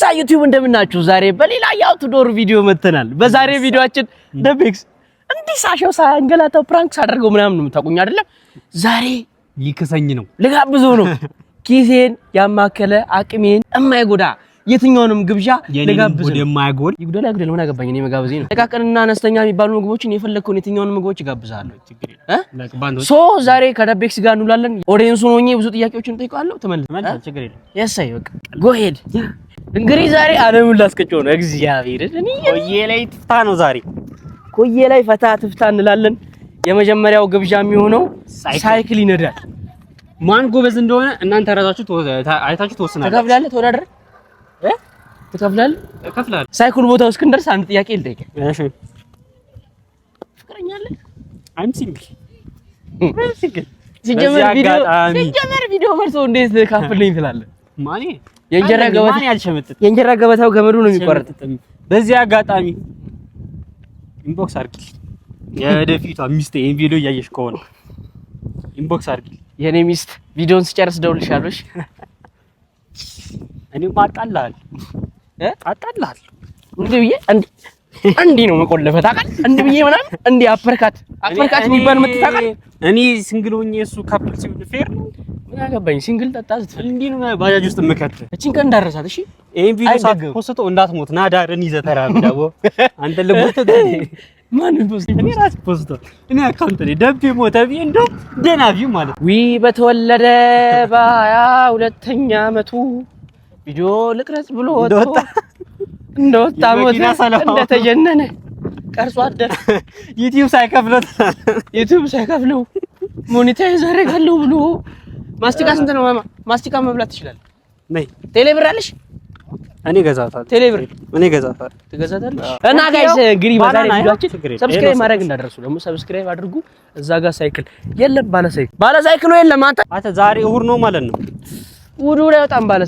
ፒሳ ዩቲዩብ እንደምናችሁ ዛሬ በሌላ የአውትዶር ቪዲዮ መተናል። በዛሬ ቪዲዮአችን ደቤክስ እንዲህ ሳሸው ሳንገላታው ፕራንክ ሳደርገው ምናምን ነው የምታውቁኝ አይደለም። ዛሬ ሊከሰኝ ነው ልጋብዘው ነው ኪሴን ያማከለ አቅሜን የማይጎዳ የትኛውንም ግብዣ ልጋብዘው ነው የማይጎል ይጉደላ ይጉደላ ምን አገባኝ እኔ መጋበዜ ነው። ተቃቀንና አነስተኛ የሚባሉ ምግቦችን የፈለከውን የትኛውንም ምግቦች ይጋብዛለሁ ችግር የለም። ሶ ዛሬ ከደቤክስ ጋር እንውላለን። ኦዲየንሱን ሆኜ ብዙ ጥያቄዎችን ጠይቃለሁ። ተመልሰ ችግር የለም የሳይ በቃ ጎ ሄድ እንግዲህ ዛሬ ዓለምን ላስቀጨው ነው እግዚአብሔር እኔ ቆየ ላይ ትፍታ ነው ዛሬ ቆየ ላይ ፈታ ትፍታ እንላለን። የመጀመሪያው ግብዣ የሚሆነው ሳይክል ይነዳል። ማን ጎበዝ እንደሆነ እናንተ ራሳችሁ አይታችሁ ተወስናላችሁ። ተከፍላለህ ተወዳደር ተከፍላለህ እከፍላለሁ። ሳይክል ቦታው እስክንደርስ አንድ ጥያቄ ልጠይቅ። እሺ ፍቅረኛ አለ? I'm single ሲጀመር ቪዲዮ መርሶ እንዴት ካፍልኝ ትላለህ? ማን የእንጀራ ገበታው ገመዱ ነው የሚቆረጥ። በዚህ አጋጣሚ ኢንቦክስ አድርጊ የወደፊቷ ሚስቴ ይሄን ቪዲዮ እያየሽ ከሆነ ኢንቦክስ አድርጊ። የኔ ሚስት ቪዲዮን ስጨርስ ደውልሻለሽ። እኔ ማጣላል አጣላል እንዴ ብዬ እንዴ ነው መቆለፈት አቃል እንዴ ብዬ ምናምን እንዴ አፈርካት የሚባል መጥታቃል። እኔ ሲንግል ሆኜ እሱ ካፕል ሲሆን ፌር ነው። ምን አገባኝ ሲንግል ጠጣት እንዴ ነው ባጃጅ ውስጥ መከተ እቺን ቀን እንዳረሳት። እሺ ይሄን ቪዲዮ ሳትፖስቶ እንዳትሞት ናዳርን ይዘህ ተራም ዳቦ አንተ ልቦት ማን ፖስት እኔ ራስ ፖስቶ እኔ አካውንት ላይ ደብይ ሞተ ቢ እንደው ደና ቪው ማለት በተወለደ በሀያ ሁለተኛ አመቱ ቪዲዮ ልቅረጽ ብሎ ወጣ እንደወጣ ሞተ እንደተጀነነ ቀርጾ አደረ። ዩቲዩብ ሳይከፍለው ሞኔታይዝ አደርጋለሁ ብሎ ማስቲካ ስንት ነው ማማ? ማስቲካ መብላት ትችላለህ? ነይ ቴሌብር አለሽ? እኔ ገዛታለሁ። ቴሌብር እኔ ገዛታለሁ። ትገዛታለህ? እና ጋይስ እንግዲህ በዛሬ ቪዲዮአችን ሰብስክራይብ ማድረግ እንዳደረሱ ደግሞ ሰብስክራይብ አድርጉ። እዛ ጋር ሳይክል የለም ባለ ሳይክሉ የለም። አንተ ዛሬ እሑድ ነው ማለት ነው። እሑድ አይወጣም ባለ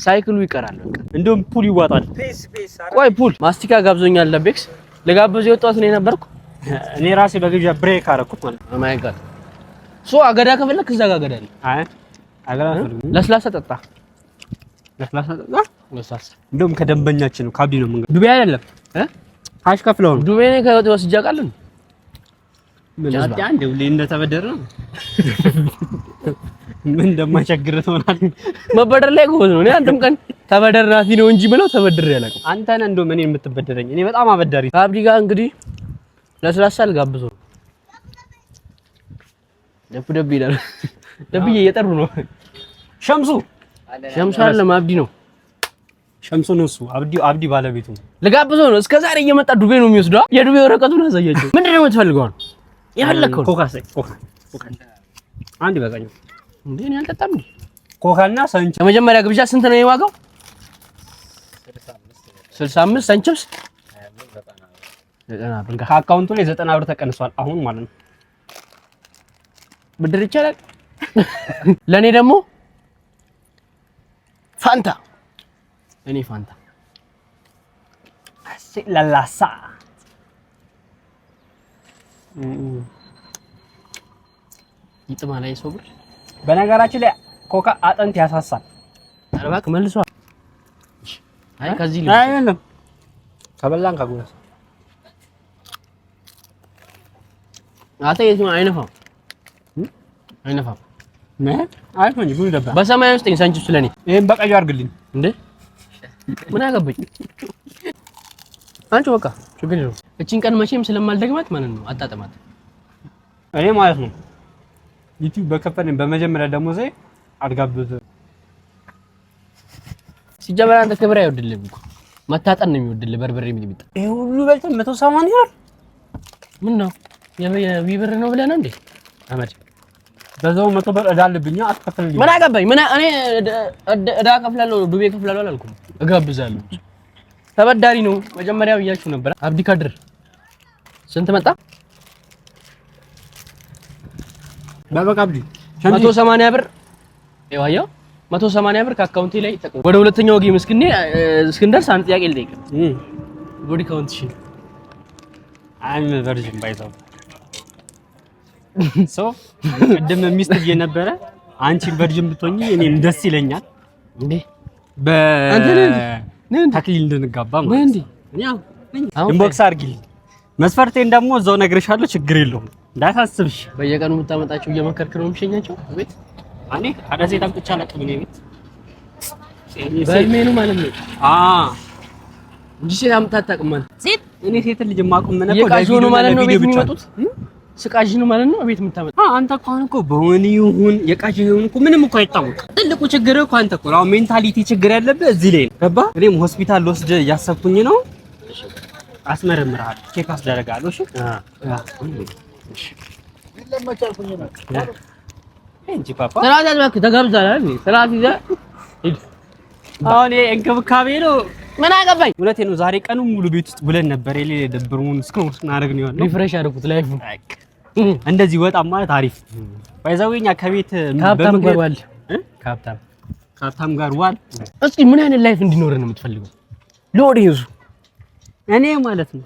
ሳይክሉ ይቀራል። በቃ እንደውም ፑል ይዋጣል። ቆይ ፑል ማስቲካ ጋብዞኛል ደቤክስ ለጋብዞ የወጣሁት ነው የነበርኩ እኔ ራሴ በግብዣ ብሬክ አደረኩት ማለት ነው። ማይ ጋድ ሶ አገዳ ከፈለክ እዛ ጋር አገዳ ነው። አገዳ ለስላሳ ጠጣ። እንደውም ከደንበኛችን ነው ካብዲ ነው መንገድ ዱቤ አይደለም ካሽ ከፍለው ነው ዱቤ ነው ከወስጃ ቃልን ጃጃ እንደው እንደተበደረ ነው ምን እንደማይቸግር ተሆናል። መበደር ላይ ጎዝ ነው። እኔ አንተም ቀን ተበደርናቲ ነው እንጂ ብለው ተበድር ያለቀው አንተ ነህ። እንደውም እኔን የምትበደረኝ እኔ በጣም አበዳሪ ካብዲ ጋር እንግዲህ ለስላሳ ልጋብዘው ደብ ይላል። ደብዬ እየጠሩ ነው። ሸምሱ አይደለም አብዲ ነው። ሸምሱ ነው እሱ አብዲ ባለቤቱ ልጋብዘው ነው። እስከ ዛሬ እየመጣ ዱቤ ነው የሚወስደው። የዱቤ ወረቀቱን አሳያቸው። ምንድነው የምትፈልገው? የፈለከው ኮካ አንድ በቃኝ እንዴ እኔ አልጠጣም እንዴ ኮካና ሰንች። የመጀመሪያ ግብዣ ስንት ነው የዋጋው? 65 ሰንችስ 90 ብር ከአካውንቱ ላይ 90 ብር ተቀንሷል አሁን ማለት ነው። ብድር ይቻላል። ለኔ ደግሞ ፋንታ እኔ ፋንታ ለላሳ ይጥማል ሰው ብር። በነገራችን ላይ ኮካ አጥንት ያሳሳል። አረባክ መልሷ አይ ከዚህ አይደለም ከበላን ካጎስ አተየቱ አይነፋም አይፈኝ ጉድ ደባ በሰማይ ውስጥ ኢንሳንቺፕስ ለኔ ይሄን በቀዩ አድርግልኝ እንዴ ምን አገባኝ አንቺ በቃ ችግር ነው። እቺን ቀን መቼም ስለማልደግማት ማለት ነው አጣጣማት እኔ ማለት ነው ዩቲዩብ በከፈለኝ በመጀመሪያ ደሞዜ አድጋብዝ ሲጀመር አንተ ክብር አይወድልህም እኮ መታጠን ነው የሚወድልህ። በርበሬ የሚጥም ይሄ ሁሉ በልተህ 180 ይላል። ምን ነው የብር ነው ብለህ ነው እንዴ አመድ? በዛው 100 ብር እዳ አለብኝ አትከፍልልኝ። ምን አገባኝ? ምን እኔ እዳ ከፍላለሁ ዱቤ ከፍላለሁ አላልኩም። እጋብዛለሁ። ተበዳሪ ነው መጀመሪያ ብያችሁ ነበር። አብዲ ካድር ስንት መጣ? በበቃ አብዲ 180 ብር ይዋያው 180 ብር ከአካውንቴ ላይ ተቀበል። ወደ ሁለተኛው ጌም እስክንደርስ አንድ ጥያቄ ልጠይቅ። ቦዲ ካውንት እሺ I'm a virgin ባይዘው ሶ ቅድም ሚስት እየነበረ አንቺ ቨርጅን ብትሆኚ እኔም ደስ ይለኛል። እንዴ በተክሊል እንድንጋባ ማለት ነው። ያው ኢንቦክስ አድርጊልኝ። መስፈርቴን ደግሞ እዛው ነግሬሻለሁ። ችግር የለውም እንዳታስብሽ። በየቀኑ የምታመጣቸው እየመከርክ ነው የምትሸኛቸው ቤት? እኔ አዳሴ ታምጥቻ አላውቅም። እኔ ቤት በእድሜ ነው ማለት ነው። እንጂ ሴት አምጥታ አታውቅም ማለት ሴት እኔ ሴት ልጅ የማውቀው ምን እኮ ለቪዲዮ ነው ማለት ነው ቤት የሚመጡት ስቃዥ ነው ማለት ነው ቤት የምታመጣ። አንተ እኮ አሁን እኮ በወኒ ይሁን የቃዥ ይሁን እኮ ምንም እኮ አይታወቅም። ትልቁ ችግር እኮ አንተ እኮ አሁን ሜንታሊቲ ችግር ያለብህ እዚህ ላይ ነው። ገባህ? እኔም ሆስፒታል ልወስድ እያሰብኩኝ ነው። አስመረምርሃለሁ፣ ቼክ አስደረጋለሁ። እሺ እንጂ ፓፓ ስራት ያዝባክ ተጋብዛለህ አይደል? ስራት ይዘህ አሁን እንክብካቤ ነው። ምን አገባኝ? እውነቴን ነው። ዛሬ ቀኑን ሙሉ ቤት ውስጥ ብለን ነበር። የሌለ ደብሩን ስክሮል ስናደርግ ነው ያለው። ሪፍሬሽ አደረኩት ላይፍ እንደዚህ ወጣ ማለት አሪፍ ባይዛውኛ ከቤት ከሀብታም ጋር ዋል ከሀብታም ጋር ዋል። እስኪ ምን አይነት ላይፍ እንዲኖር ነው የምትፈልገው? ለኦዲየንሱ እኔ ማለት ነው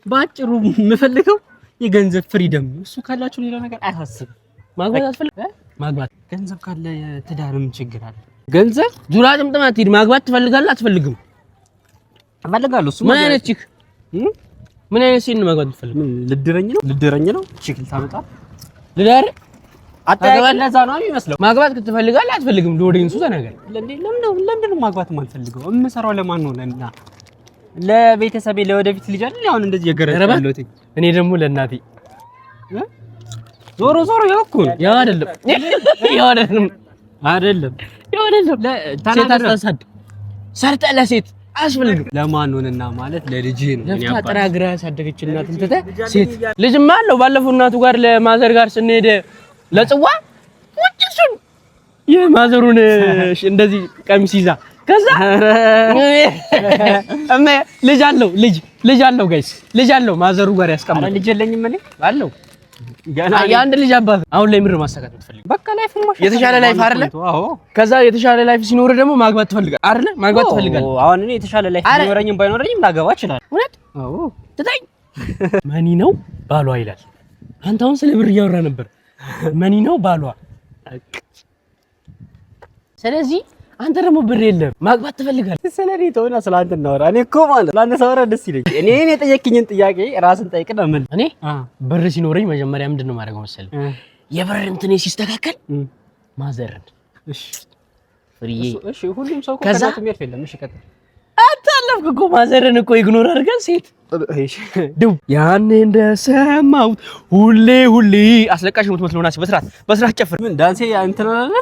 ባጭሩ የምፈልገው የገንዘብ ፍሪደም። እሱ ካላችሁ ሌላ ነገር አያሳስብም። ማግባት አትፈልግም? ማግባት ገንዘብ ካለ ትዳርም ችግር አለ። ገንዘብ ዙራ ጥምጥማት ሂድ። ማግባት ትፈልጋለህ? አትፈልግም? እፈልጋለሁ። እሱ ምን አይነት ቺክ ምን አይነት ሴት ነው ማግባት ትፈልግ? ልድረኝ ነው ቺክ ልታመጣ ልዳር አጠያየቅ ለዛ ነው የሚመስለው። ማግባት ትፈልጋለህ? አትፈልግም? ለኦዲየንሱ ተናገር። ለምንድን ነው ማግባት የማልፈልገው? የምሰራው ለማን ነው? ለቤተሰቤ ለወደፊት ልጅ አይደል? አሁን እንደዚህ የገረጣለሁት እኔ ደግሞ ለእናቴ ዞሮ ያው እኮ ያው አይደለም ሴት አስተሳሰብ ሰርተህ ለሴት አያስፈልግም። ለማን ሆነና ማለት ለልጅ ነው። ለፍታ ጥራግራ ያሳደገች እናት እንተተ ሴት ልጅማ አለው። ባለፈው እናቱ ጋር ለማዘር ጋር ስንሄድ ለጽዋ ወጭሱን የማዘሩን እንደዚህ ቀሚስ ይዛ ከዛ እመ ልጅ አለው ጋይስ ልጅ አለው ማዘሩ ጋር ያስቀምጣል። ልጅ የለኝም እኔ አለው ገና የአንድ ልጅ አባት አሁን ላይ ምር ማሳካት የምትፈልግ በቃ ላይፍ ማሻሻል የተሻለ ላይፍ አይደለ? አዎ። ከዛ የተሻለ ላይፍ ሲኖር ደግሞ ማግባት ትፈልጋለህ አይደለ? ማግባት ትፈልጋለህ። አሁን እኔ የተሻለ ላይፍ ሲኖረኝም ባይኖረኝም ላገባ እችላለሁ። እውነት? አዎ። ትታይ መኒ ነው ባሏ ይላል። አንተ አሁን ስለ ብር እያወራ ነበር። መኒ ነው ባሏ። ስለዚህ አንተ ደግሞ ብር የለም ማግባት ትፈልጋለህ። ስለኔ ተውና ስላንተ እናወራ። እኔ እኮ ማለት ስላንተ ሳወራ ደስ ይለኝ። እኔ የጠየቅኝን ጥያቄ ራስን ጠይቅና ምን እኔ ብር ሲኖረኝ መጀመሪያ ምንድነው ማድረግ መሰለህ? የብር እንትኔ ሲስተካከል ማዘርን እሺ ፍሪዬ እሺ ሁሉም ሰው እኮ ከዛት የሚያልፍ የለም። እሺ ቀጥል። አታለፍክ እኮ ማዘርን እኮ ኢግኖር አድርገን ሴት እሺ ደው ያኔ እንደሰማሁት ሁሌ አስለቃሽ የምትመስለው ናቸው። በስራት ጨፍር ምን ዳንሴ እንትን አለ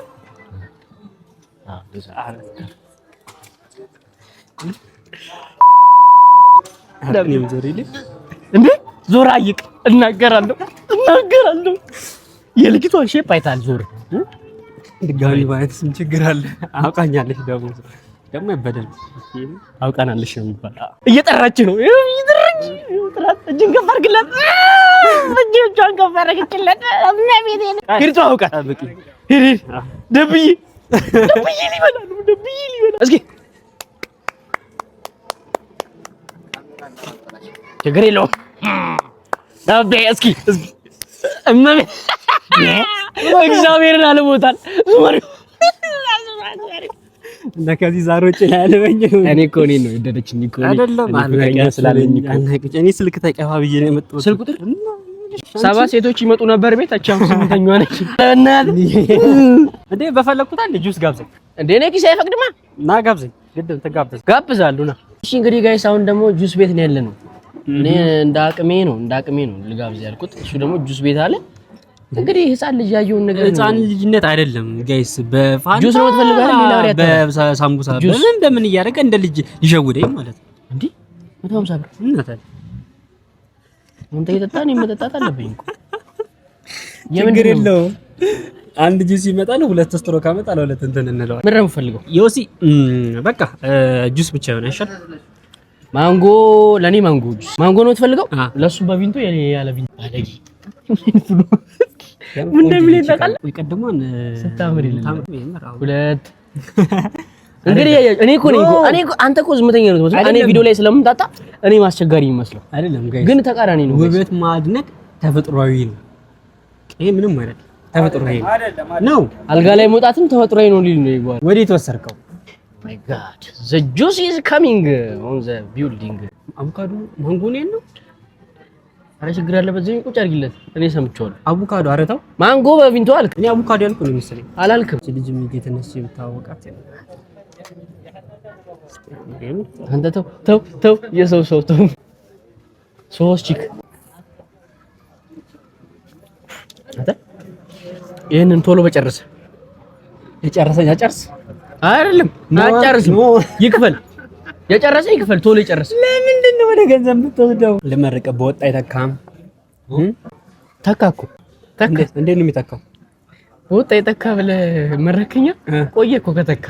እንዴ ዞር አይቅ እናገራለሁ የልጅቷን ሼፕ አይታል። ዞር ድጋሚ ባይት ስም ችግር አለ። አውቃኛለሽ ደግሞ ይበደል አውቃናለሽ የሚባል እየጠራች ነው። እጅን ከፍ አድርግላት እጆቿን ከፍ አድርግላት ሂድ አውቃት ሂድ ደብዬ ሊበላ እስኪ ችግር የለውም። ዳቤ እስኪ እመቤ እግዚአብሔርን አለቦታል ዙማሪው እና ከዚህ ዛሮች ላይ አለበኝ። እኔ እኮ እኔን ነው የወደደችኝ እኮ አይደለም አልበቃ ስላለኝ እኔ ስልክ ተቀባብዬ ነው የመጣሁት። ስልክ ቁጥር 7 ሴቶች ይመጡ ነበር ቤት አቻም 8ኛዋ ነች። እንዴ በፈለኩት አንድ ጁስ ጋብዘኝ። እንዴ እኔ ኪስ አይፈቅድማ። ና ጋብዘኝ። ግድም ጋብዛለሁ ና። እሺ እንግዲህ ጋይስ አሁን ደግሞ ጁስ ቤት ነው ያለነው። እኔ እንደ አቅሜ ነው ልጋብዝ ያልኩት። እሱ ደግሞ ጁስ ቤት አለ። እንግዲህ ህፃን ልጅ ያየውን ነገር ህፃን ልጅነት አይደለም ጋይስ። በፋንታ ጁስ ነው የምትፈልገው? በሳምቡሳ በምን እያደረገ እንደ ልጅ ይሸውደኝ ማለት ነው። እንዴ 150 ብር እናታል አንተ እየጠጣህ እኔ መጠጣት አለብኝ እኮ። ችግር የለውም። አንድ ጁስ ይመጣል፣ ሁለት ስትሮ ካመጣ ለሁለት እንትን እንለዋለን። ምን ነው የምፈልገው? ዮሲ በቃ ጁስ ብቻ ይሆን አይሻል? ማንጎ ለኔ ማንጎ ጁስ ማንጎ ነው የምትፈልገው? ለሱ በቪንቶ የኔ ያለ ቪንቶ አለጊ ምን እንደሚል ይጠቃል። ይቀድማን ስታምር ይላል ሁለት እንግዲህ እኔ እኮ አንተ እኮ ዝምተኛ ነው ማለት እኔ ቪዲዮ ላይ ስለምንጣጣ እኔ ማስቸጋሪ ይመስለው አይደለም ጋይስ፣ ግን ተቃራኒ ነው። ውበት ማድነቅ ተፈጥሯዊ ነው። ይሄ ምንም ማለት ተፈጥሯዊ ነው። አልጋ ላይ መውጣትም ተፈጥሯዊ ነው ሊል ነው ይባል። ወዴት ወሰርከው? My God, the juice is coming on the building. አቮካዶ ማንጎ ነው ያለው። አረ ችግር አለበት ዘይ ቁጭ አድርጊለት። እኔ ሰምቼዋለሁ። አቮካዶ አረታው ማንጎ በቪንቶ አልክ። እኔ አቮካዶ ያልኩ ነው መሰለኝ። አላልክም። ልጅ ምን የተነሳ ይታወቃት አንተ ተው የሰው ተው ሶስት ቺክ አንተ ይሄንን ቶሎ በጨርስ የጨረሰኝ አጨርስ አይደለም አጨርስም ይክፈል የጨረሰ ይክፈል ቶሎ ይጨርስ ለምንድን ነው ወደ ገንዘብ የምትወስደው ለመረቀ በወጣ አይተካም ተካኩ እንዴት ነው የሚተካው ወጣ ይተካ ብለህ መረከኛ ቆየ እኮ ከተካ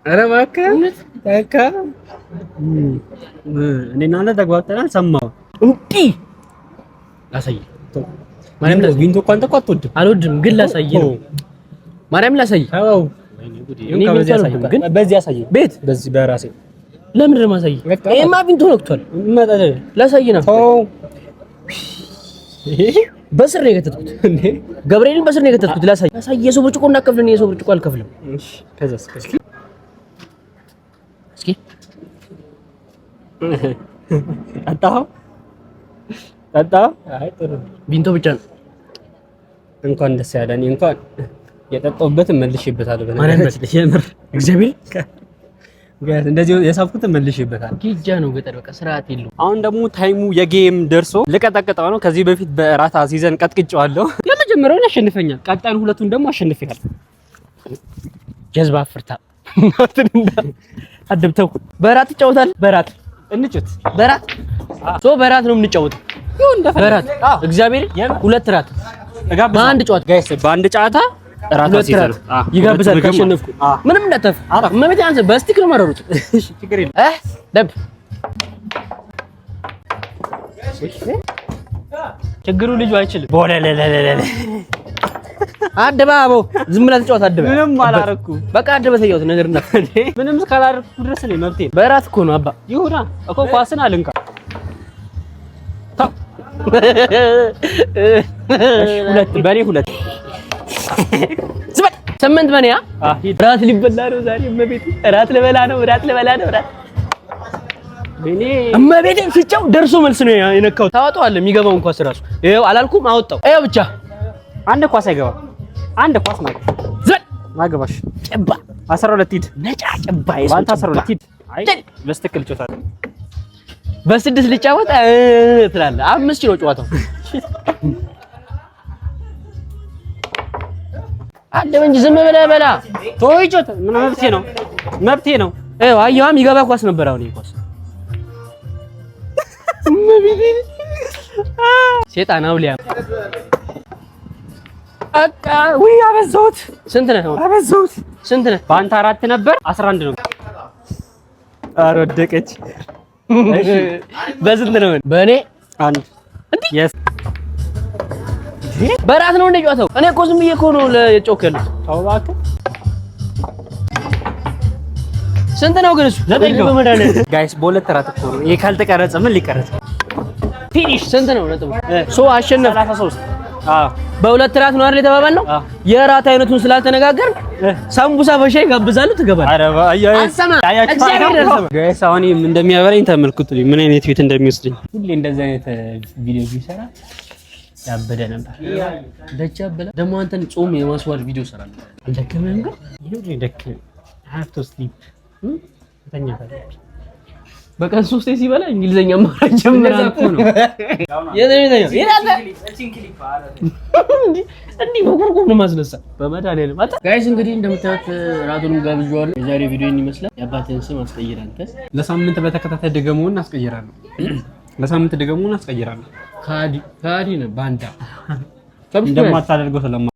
ኧረ እባክህ ተካ እኔና አንተ ተግባብተናል ሰማሁ እንዴ ላሳይ ማንም ቪንቶ እኮ አንተ እኮ አትወድም አልወድም ግን ላሳይ ነው ማርያም ላሳይ አዎ እኔ በዚህ ያሳይ ግን በዚህ ያሳይ ቤት በዚህ በራሴ ለምን ለማሳይ ኤማ ቪንቶ ነክቷል ላሳይ ነው በስር ነው የከተትኩት እንዴ ገብርኤልን በስር ነው የከተትኩት ላሳይ የሰው ብርጭቆ እናከፍልን የሰው ብርጭቆ አልከፍልም እሺ ከዛስ እስኪ አጣው አይ ጥሩ ቪንቶ ብቻ ነው እንኳን ደስ ያለኝ እንኳን የጠጣውበት መልሽበታለሁ በነገራችን የምር እግዚአብሔር ጋር እንደዚህ የሳብኩት መልሽበታለሁ ጊጃ ነው ገጠር በቃ ስርዓት የለው አሁን ደግሞ ታይሙ የጌም ደርሶ ልቀጠቅጠው ነው ከዚህ በፊት በራት አሲዘን ቀጥቅጬዋለሁ የመጀመሪያውን ያሸንፈኛል ቀጣዩን ሁለቱን ደግሞ አሸንፈኛል ጀዝባ ፍርታ አድብተው በራት ይጫወታል በራት እንጭት በራት በራት ነው የምንጫወተው ይሁን በራት እግዚአብሔር ሁለት ራት በአንድ ጨዋታ ጋይስ በአንድ ጨዋታ ራት አሲዘን ይጋብዛል ካሸነፍኩ ምንም እንዳተፍ መመት ያንተ በስቲክ ነው ማረሩት እሺ ችግር የለም ደብ ችግሩ ልጁ አይችልም ቦለለለለለ አደባባው ዝም ብለህ ተጫወት አደባ ምንም አላረኩ በቃ አደባ ተጫወት ነገርና ምንም እስካላረኩ ድረስ ነው መብቴ በራት እኮ ነው አባ ይሁና እኮ ኳስን አልንካ ሁለት በኔ ሁለት ዝም ስምንት በኔ ራት ሊበላ ነው ዛሬ እመቤቴ ራት ልበላ ነው ራት በኔ እመቤቴ ፍጫው ደርሶ መልስ ነው የነካው ታወጣዋለህ የሚገባውን ኳስ ራሱ ይኸው አላልኩም አወጣው ይኸው ብቻ አንድ ኳስ አይገባም አንድ ኳስ ማገባሽ ጨባ 12 ሂድ ነጫ ጨባ ባንተ 12 ሂድ አይ በስተክል ጮታል በስድስት ልጫወት ትላለህ 5 ነው ጨዋታው አለ እንጂ ዝም ብለህ በላ ቶይ ጮት ምን መብቴ ነው ይኸው አየዋም ይገባ ኳስ ነበር አሁን ይኳስ ሴጣን አውሊያ አቃ ወይ አበዛሁት ስንት ነህ አበዛሁት ስንት ነህ በአንተ 4 ነበር 11 ነው ኧረ ወደቀች እሺ በስንት ነው በእኔ አንድ እንዴ የስ በራት ነው እንደ ጨዋታው እኔ እኮ ዝም ብዬ እኮ ነው ለጮከልኩት ታው እባክህ ስንት ነው ግን እሱ 9 ነው በመዳነ ጋይስ በሁለት ራት እኮ ነው ይሄ ካልተቀረጸ ምን ሊቀረጽ ፊኒሽ ስንት ነው ነጥቡ ሶ አሸነፍ 33 በሁለት ራት ነው አይደል የተባባልነው የራት አይነቱን ስላልተነጋገር ሳምቡሳ በሻይ ጋብዛለሁ ትገባለህ አረባ አሰማ ጋይስ አሁን እንደሚያበላኝ ተመልክቱልኝ ምን አይነት ቤት እንደሚወስድኝ ሁሌ እንደዚህ አይነት ቪዲዮ ቢሰራ ያበደ ነበር ደቻበላ ደግሞ አንተን ጾም የማስዋል ቪዲዮ ሰራለሁ አልደከመህም ግን ይሄ ደከመኝ have to sleep ተኛ በቀን 3 ሲበላ እንግሊዘኛ ማውራት ጀምራ እኮ ነው የዘመተኛው ይላል እንዴ በጉርጉም ነው ማስነሳ በመድኃኒዓለም አታ ጋይስ እንግዲህ እንደምታዩት ራቱንም ጋብዣዋለሁ የዛሬ ቪዲዮ ይመስላል የአባቴን ስም አስቀይር አንተ ለሳምንት በተከታታይ ደገመውን አስቀይራለሁ ለሳምንት ደገመውን አስቀይራለሁ ካዲ ነው ባንዳ እንደማታደርገው ስለማ